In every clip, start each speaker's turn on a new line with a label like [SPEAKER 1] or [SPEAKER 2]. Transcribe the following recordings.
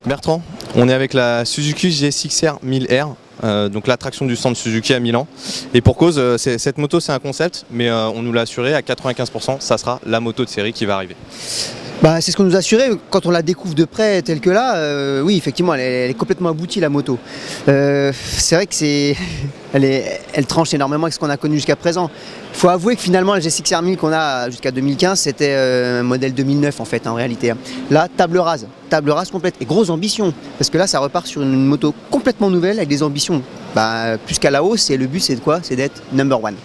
[SPEAKER 1] Bertrand, on est avec la Suzuki GSX-R 1000R, donc l'attraction du stand Suzuki à Milan. Et pour cause, cette moto c'est un concept, mais on nous l'a assuré à 95%, ça sera la moto de série qui va arriver.
[SPEAKER 2] Bah, c'est ce qu'on nous a assuré quand on la découvre de près telle que là. Oui, effectivement, elle est complètement aboutie la moto. C'est vrai que elle tranche énormément avec ce qu'on a connu jusqu'à présent. Il faut avouer que finalement la GSX-R 1000 qu'on a jusqu'à 2015, c'était un modèle 2009 en fait en réalité. Là, table rase complète et grosse ambition. Parce que là, ça repart sur une moto complètement nouvelle avec des ambitions plus qu'à la hausse. Et le but, c'est de quoi? C'est d'être number one.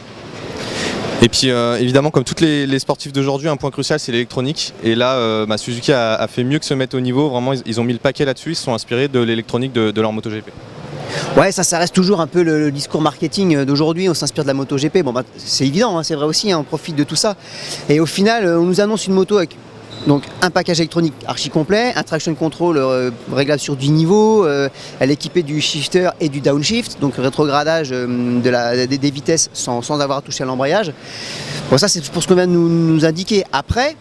[SPEAKER 1] Et puis évidemment, comme tous les sportifs d'aujourd'hui, un point crucial c'est l'électronique. Et là, Suzuki a fait mieux que se mettre au niveau. Vraiment, ils ont mis le paquet là-dessus. Ils se sont inspirés de l'électronique de leur MotoGP.
[SPEAKER 2] Ouais, ça reste toujours un peu le discours marketing d'aujourd'hui. On s'inspire de la MotoGP. Bon, c'est évident, hein, c'est vrai aussi. Hein, on profite de tout ça. Et au final, on nous annonce une moto avec donc un package électronique archi complet, un traction control réglable sur du niveau, elle est équipée du shifter et du downshift, donc rétrogradage des vitesses sans avoir à toucher à l'embrayage. Bon, ça c'est pour ce qu'on vient de nous indiquer. Après,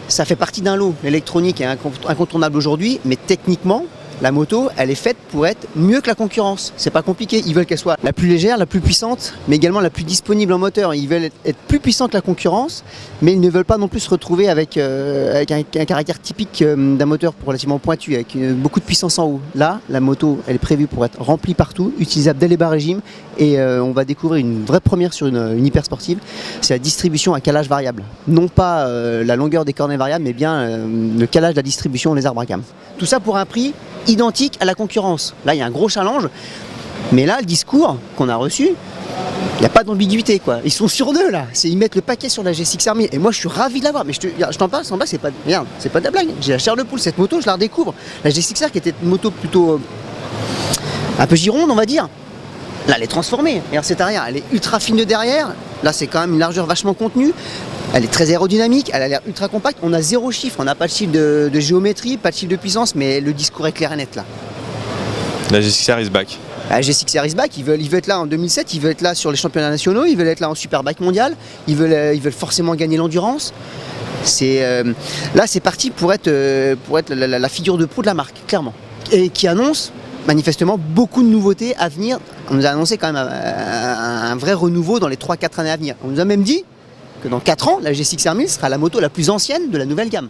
[SPEAKER 2] ça fait partie d'un lot. L'électronique est incontournable aujourd'hui, mais techniquement, la moto, elle est faite pour être mieux que la concurrence. C'est pas compliqué. Ils veulent qu'elle soit la plus légère, la plus puissante, mais également la plus disponible en moteur. Ils veulent être plus puissants que la concurrence, mais ils ne veulent pas non plus se retrouver avec un caractère typique d'un moteur relativement pointu, avec beaucoup de puissance en haut. Là, la moto, elle est prévue pour être remplie partout, utilisable dès les bas régimes, et on va découvrir une vraie première sur une hyper sportive. C'est la distribution à calage variable. Non pas la longueur des cornets variables, mais bien le calage de la distribution, les arbres à cam. Tout ça pour un prix identique à la concurrence. Là, il y a un gros challenge, mais là, le discours qu'on a reçu, il n'y a pas d'ambiguïté, quoi. Ils sont sur deux, là. Ils mettent le paquet sur la GSX-R 1000. Et moi, je suis ravi de l'avoir. Mais je t'en parle, en bas, c'est pas de la blague. J'ai la chair de poule. Cette moto, je la redécouvre. La GSX-R, qui était une moto plutôt un peu gironde, on va dire. Là, elle est transformée. Regarde cette arrière, elle est ultra fine de derrière. Là, c'est quand même une largeur vachement contenue. Elle est très aérodynamique, elle a l'air ultra compacte. On a zéro chiffre, on n'a pas de chiffre de géométrie, pas de chiffre de puissance, mais le discours est clair et net là.
[SPEAKER 1] La GSX-R is back.
[SPEAKER 2] La GSX-R is back, ils veulent être là en 2007, ils veulent être là sur les championnats nationaux, ils veulent être là en Superbike mondial, ils veulent forcément gagner l'endurance. Là, c'est parti pour être la figure de proue de la marque, clairement. Et qui annonce manifestement beaucoup de nouveautés à venir. On nous a annoncé quand même un vrai renouveau dans les 3-4 années à venir. On nous a même dit que dans 4 ans, la GSX-R 1000 sera la moto la plus ancienne de la nouvelle gamme.